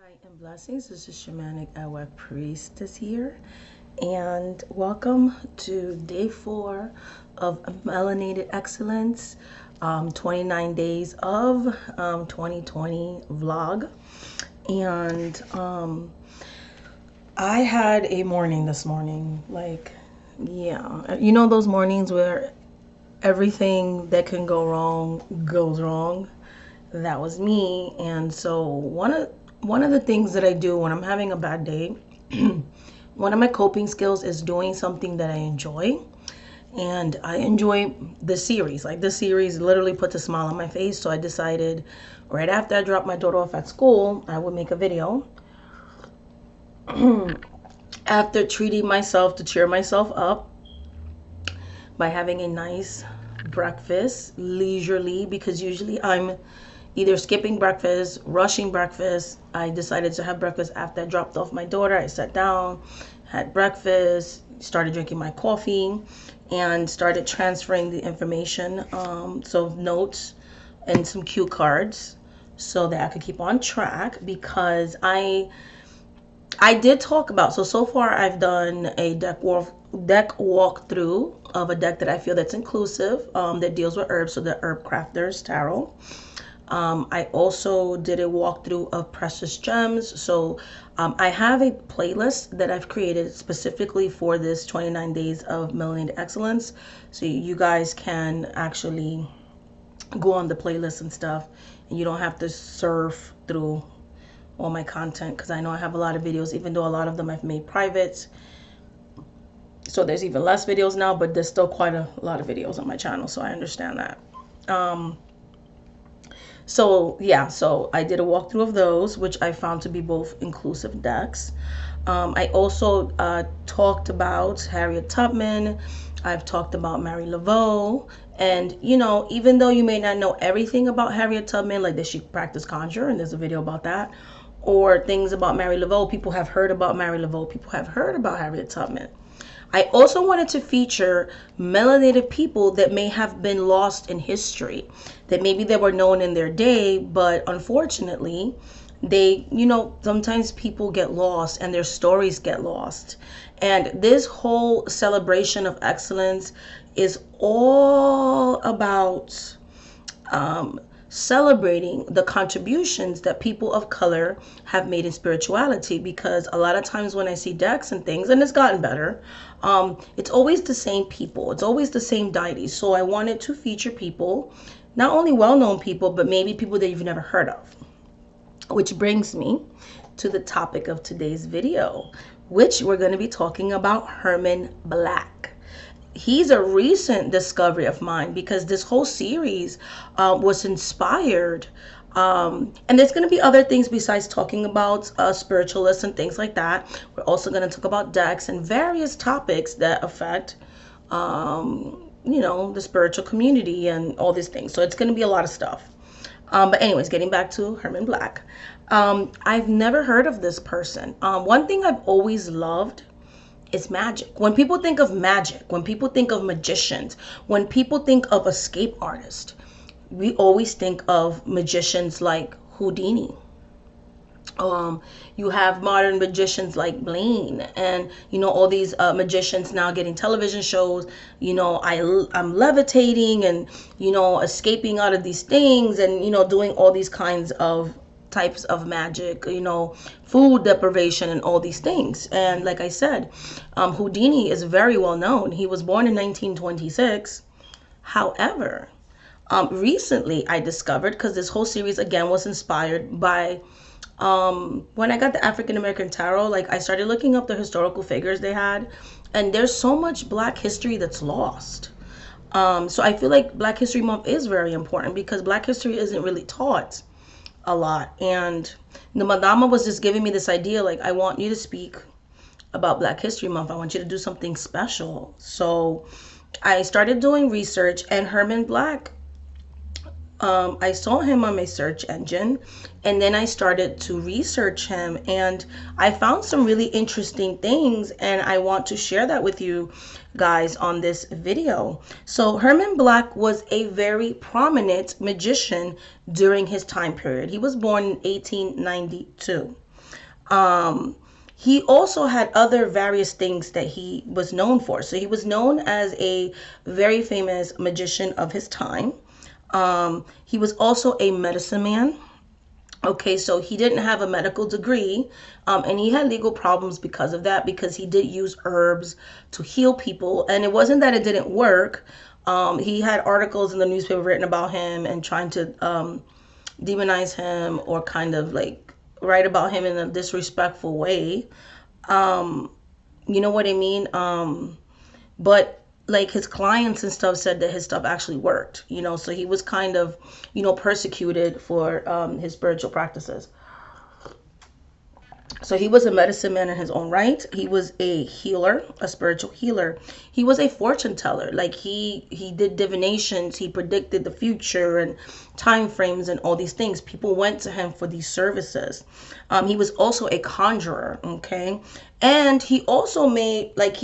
Hi and blessings. This is Shamanic Awak Priestess here, and welcome to day 4 of Melanated Excellence, 29 days of 2020 vlog. And I had a morning this morning, like, yeah, you know those mornings where everything that can go wrong goes wrong. That was me. And so one of the things that I do when I'm having a bad day, one of my coping skills is doing something that I enjoy. And I enjoy the series. Like, this series literally puts a smile on my face. So I decided right after I dropped my daughter off at school, I would make a video after treating myself to cheer myself up by having a nice breakfast leisurely, because usually I'm either skipping breakfast, rushing breakfast. I decided to have breakfast after I dropped off my daughter. I sat down, had breakfast, started drinking my coffee, and started transferring the information, so notes and some cue cards, so that I could keep on track. Because I did talk about, so far I've done a deck walkthrough of a deck that I feel that's inclusive, that deals with herbs, so the Herb Crafters Tarot. I also did a walkthrough of Precious Gems. So I have a playlist that I've created specifically for this 29 days of Melanated Excellence. So you guys can actually go on the playlist and stuff, and you don't have to surf through all my content, because I know I have a lot of videos, even though a lot of them I've made private. So there's even less videos now, but there's still quite a lot of videos on my channel, so I understand that. So yeah, so I did a walkthrough of those, which I found to be both inclusive decks. I also talked about Harriet Tubman. I've talked about Mary Laveau. And, you know, even though you may not know everything about Harriet Tubman, like that she practiced conjure, and there's a video about that, or things about Mary Laveau, people have heard about Mary Laveau, people have heard about Harriet Tubman. I also wanted to feature melanated people that may have been lost in history, that maybe they were known in their day, but unfortunately, they, you know, sometimes people get lost and their stories get lost. And this whole celebration of excellence is all about celebrating the contributions that people of color have made in spirituality. Because a lot of times when I see decks and things, and it's gotten better, it's always the same people, it's always the same deities. So I wanted to feature people, not only well-known people, but maybe people that you've never heard of. Which brings me to the topic of today's video, which we're going to be talking about Herman Black. He's a recent discovery of mine, because this whole series was inspired. And there's going to be other things besides talking about spiritualists and things like that. We're also going to talk about decks and various topics that affect, you know, the spiritual community and all these things. So it's going to be a lot of stuff. But anyways, getting back to Herman Black. I've never heard of this person. One thing I've always loved is magic. When people think of magic, when people think of magicians, when people think of escape artists, we always think of magicians like Houdini. You have modern magicians like Blaine, and you know, all these magicians now getting television shows. You know, I'm levitating and, you know, escaping out of these things, and, you know, doing all these kinds of types of magic, you know, food deprivation and all these things. And like I said, Houdini is very well known. He was born in 1926. However, recently I discovered, because this whole series again was inspired by when I got the African American Tarot, like I started looking up the historical figures they had, and there's so much Black history that's lost. So I feel like Black History Month is very important, because Black history isn't really taught a lot. And the Madama was just giving me this idea, like, I want you to speak about Black History Month. I want you to do something special. So I started doing research, and Herman Black, I saw him on my search engine, and then I started to research him, and I found some really interesting things, and I want to share that with you guys on this video. So Herman Black was a very prominent magician during his time period. He was born in 1892. Um, he also had other various things that he was known for. So he was known as a very famous magician of his time. He was also a medicine man. Okay, so he didn't have a medical degree, and he had legal problems because of that, because he did use herbs to heal people, and it wasn't that it didn't work. He had articles in the newspaper written about him and trying to demonize him, or kind of like write about him in a disrespectful way. Um, you know what I mean? But like his clients and stuff said that his stuff actually worked, so he was kind of, persecuted for his spiritual practices. So he was a medicine man in his own right. He was a healer, a spiritual healer. He was a fortune teller. Like he did divinations. He predicted the future and time frames and all these things. People went to him for these services. He was also a conjurer. Okay, and he also made like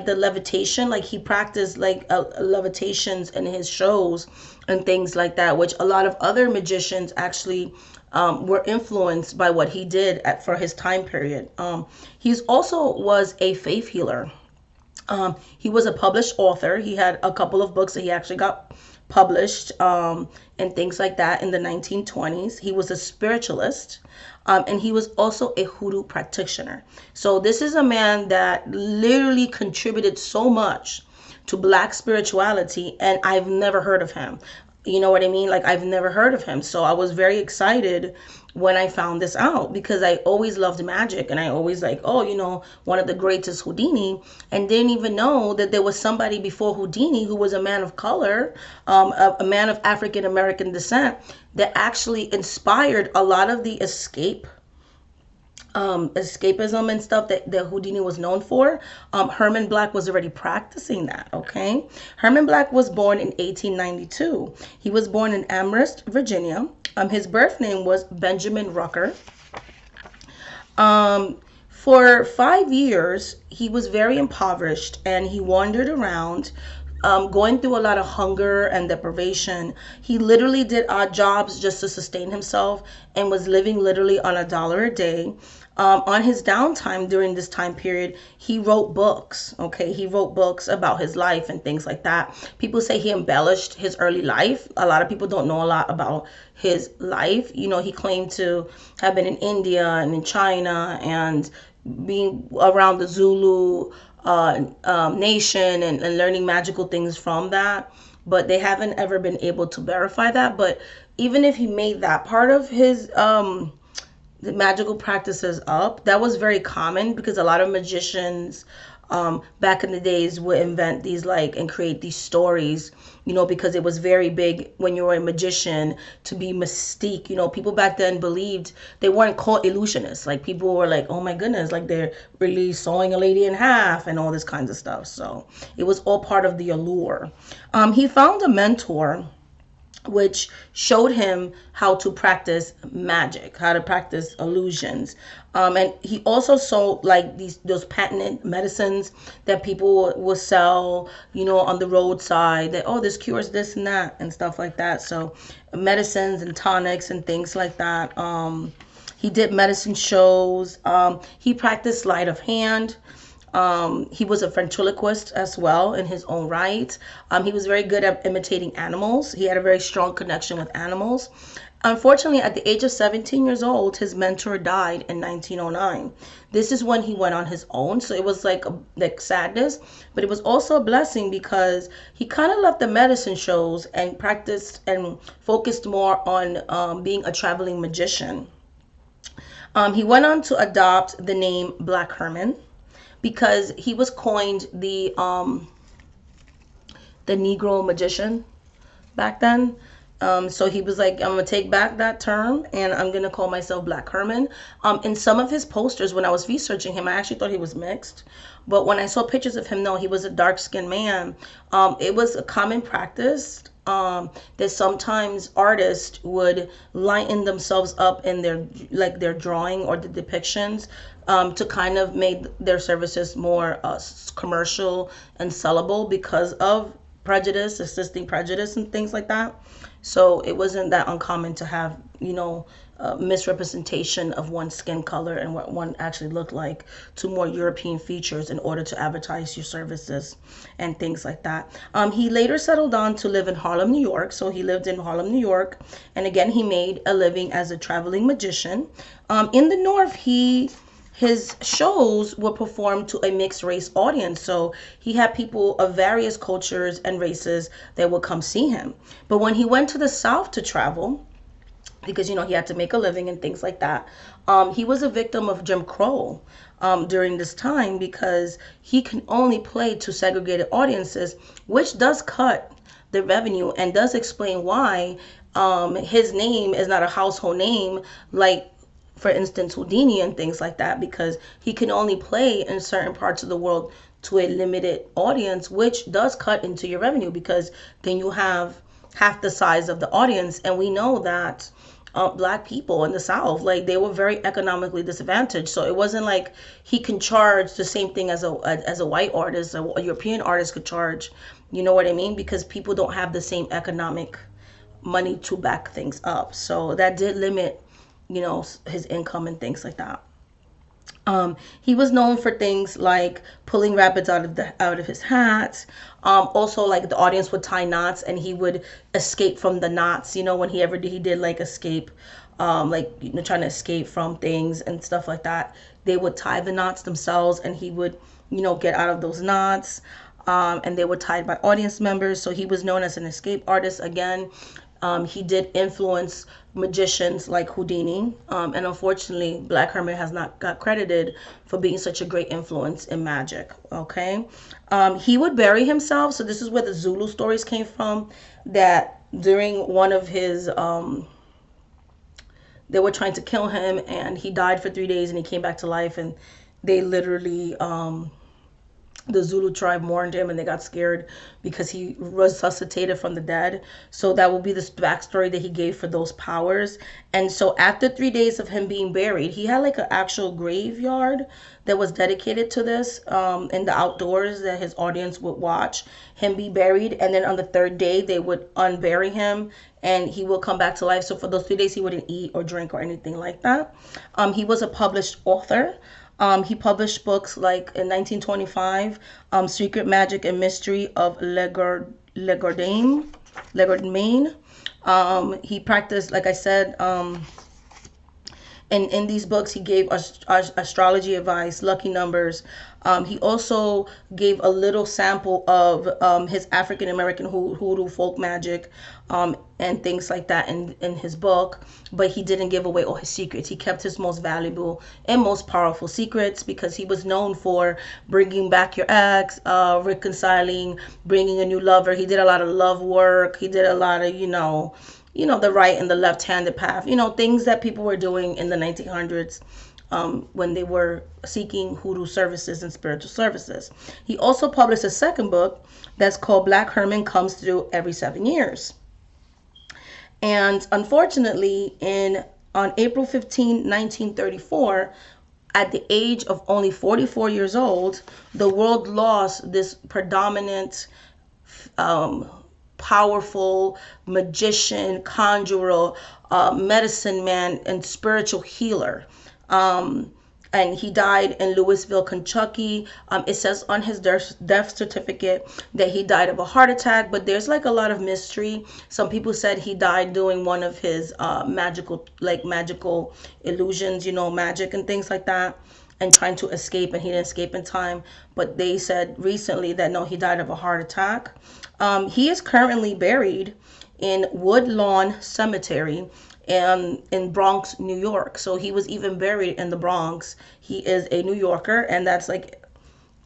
the levitation. Like he practiced like levitations in his shows and things like that, which a lot of other magicians actually were influenced by what he did for his time period. He's also was a faith healer. He was a published author. He had a couple of books that he actually got published, and things like that in the 1920s. He was a spiritualist, and he was also a hoodoo practitioner. So this is a man that literally contributed so much to black spirituality, and I've never heard of him. You know what I mean? Like, I've never heard of him. So I was very excited when I found this out, because I always loved magic, and I always like, oh, one of the greatest, Houdini, and didn't even know that there was somebody before Houdini who was a man of color, a man of African American descent, that actually inspired a lot of the escapism and stuff that Houdini was known for. Herman Black was already practicing that, okay? Herman Black was born in 1892. He was born in Amherst, Virginia. His birth name was Benjamin Rucker. For 5 years, he was very impoverished, and he wandered around, going through a lot of hunger and deprivation. He literally did odd jobs just to sustain himself, and was living literally on $1 a day. On his downtime during this time period, he wrote books. Okay, he wrote books about his life and things like that. People say he embellished his early life. A lot of people don't know a lot about his life. He claimed to have been in India and in China, and being around the Zulu nation, and learning magical things from that. But they haven't ever been able to verify that. But even if he made that part of his the magical practices up, that was very common, because a lot of magicians back in the days would invent these and create these stories, because it was very big when you were a magician to be mystique. People back then believed they weren't called illusionists. Like, people were like, oh my goodness, like they're really sawing a lady in half and all this kinds of stuff. So it was all part of the allure. He found a mentor which showed him how to practice magic, how to practice illusions. And he also sold like those patented medicines that people will sell, on the roadside, that, oh, this cures this and that and stuff like that. So medicines and tonics and things like that. He did medicine shows. He practiced sleight of hand. He was a ventriloquist as well in his own right. He was very good at imitating animals. He had a very strong connection with animals. Unfortunately, at the age of 17 years old, his mentor died in 1909. This is when he went on his own. So it was like sadness, but it was also a blessing, because he kind of left the medicine shows and practiced and focused more on being a traveling magician. He went on to adopt the name Black Herman, because he was coined the Negro magician back then. So he was like, I'm gonna take back that term, and I'm gonna call myself Black Herman. In some of his posters, when I was researching him, I actually thought he was mixed, but when I saw pictures of him, no, he was a dark-skinned man. It was a common practice that sometimes artists would lighten themselves up in their drawing or the depictions, to kind of make their services more commercial and sellable, because of assisting prejudice and things like that. So it wasn't that uncommon to have, misrepresentation of one's skin color and what one actually looked like to more European features in order to advertise your services and things like that. He later settled down to live in Harlem, New York. So he lived in Harlem, New York. And again, he made a living as a traveling magician. In the North, his shows were performed to a mixed race audience. So he had people of various cultures and races that would come see him. But when he went to the South to travel, because he had to make a living and things like that, he was a victim of Jim Crow during this time, because he can only play to segregated audiences, which does cut the revenue and does explain why his name is not a household name like, for instance, Houdini and things like that, because he can only play in certain parts of the world to a limited audience, which does cut into your revenue, because then you have half the size of the audience. And we know that Black people in the South, like, they were very economically disadvantaged. So it wasn't like he can charge the same thing as a white artist, or a European artist could charge. You know what I mean? Because people don't have the same economic money to back things up. So that did limit his income and things like that. He was known for things like pulling rabbits out of his hat. Also, like, the audience would tie knots and he would escape from the knots. When he did like escape, trying to escape from things and stuff like that, they would tie the knots themselves and he would get out of those knots. And they were tied by audience members. So he was known as an escape artist again. He did influence magicians like Houdini, and unfortunately, Black Herman has not got credited for being such a great influence in magic. Okay, he would bury himself. So this is where the Zulu stories came from. That during one of his, they were trying to kill him, and he died for 3 days, and he came back to life, and they literally, the Zulu tribe mourned him, and they got scared because he resuscitated from the dead. So that will be the backstory that he gave for those powers. And so after 3 days of him being buried, he had like an actual graveyard that was dedicated to this, in the outdoors, that his audience would watch him be buried. And then on the third day, they would unbury him and he will come back to life. So for those 3 days, he wouldn't eat or drink or anything like that. He was a published author. He published books like in 1925, Secret Magic and Mystery of Legerdmain. He practiced, like I said, and in these books, he gave us astrology advice, lucky numbers. He also gave a little sample of his African American hoodoo folk magic, and things like that in his book. But he didn't give away all his secrets. He kept his most valuable and most powerful secrets, because he was known for bringing back your ex, reconciling, bringing a new lover. He did a lot of love work. He did a lot of, the right and the left-handed path, things that people were doing in the 1900s, when they were seeking hoodoo services and spiritual services. He also published a second book that's called Black Herman Comes Through Every 7 Years. And unfortunately, on April 15, 1934, at the age of only 44 years old, the world lost this predominant, powerful magician, conjurer, medicine man, and spiritual healer. And he died in Louisville, Kentucky. It says on his death certificate that he died of a heart attack, but there's like a lot of mystery. Some people said he died doing one of his magical illusions, magic and things like that, and trying to escape, and he didn't escape in time. But they said recently that no, he died of a heart attack. He is currently buried in Woodlawn Cemetery in Bronx, New York. So he was even buried in the Bronx. He is a New Yorker, and that's like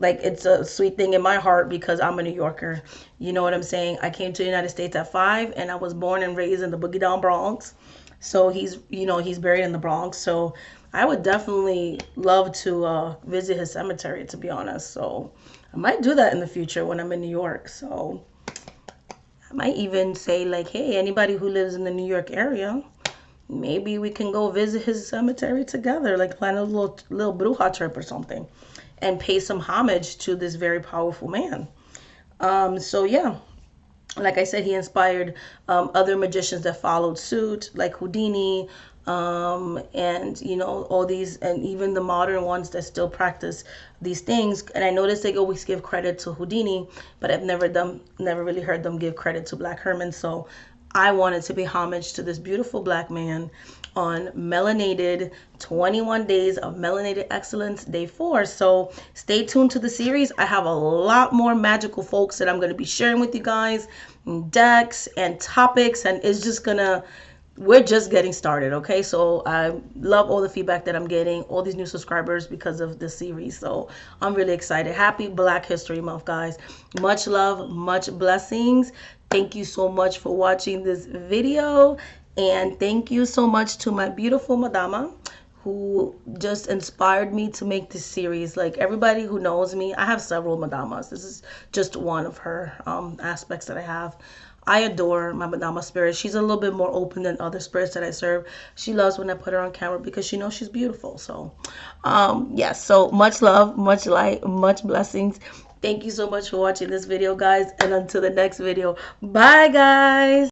it's a sweet thing in my heart, because I'm a New Yorker. You know what I'm saying? I came to the United States at 5, and I was born and raised in the Boogie Down Bronx. So he's buried in the Bronx. So I would definitely love to visit his cemetery, to be honest. So I might do that in the future when I'm in New York. So I might even say, like, hey, anybody who lives in the New York area, maybe we can go visit his cemetery together, like plan a little bruja trip or something, and pay some homage to this very powerful man. So yeah, like I said, he inspired other magicians that followed suit, like Houdini, and you know, all these, and even the modern ones that still practice these things. And I noticed they always give credit to Houdini, but I've never really heard them give credit to Black Herman. So I wanted to pay homage to this beautiful Black man on Melanated, 21 days of Melanated Excellence, day 4. So stay tuned to the series. I have a lot more magical folks that I'm going to be sharing with you guys, decks and topics, and it's just gonna, we're just getting started. Okay, so I love all the feedback that I'm getting, all these new subscribers because of this series. So I'm really excited. Happy Black History Month, guys. Much love, much blessings. Thank you so much for watching this video, and thank you so much to my beautiful madama who just inspired me to make this series. Like, everybody who knows me, I have several madamas. This is just one of her aspects that I have. I adore my madama spirit. She's a little bit more open than other spirits that I serve. She loves when I put her on camera because she knows she's beautiful. So yes, so much love, much light, much blessings. Thank you so much for watching this video, guys, and until the next video, bye guys.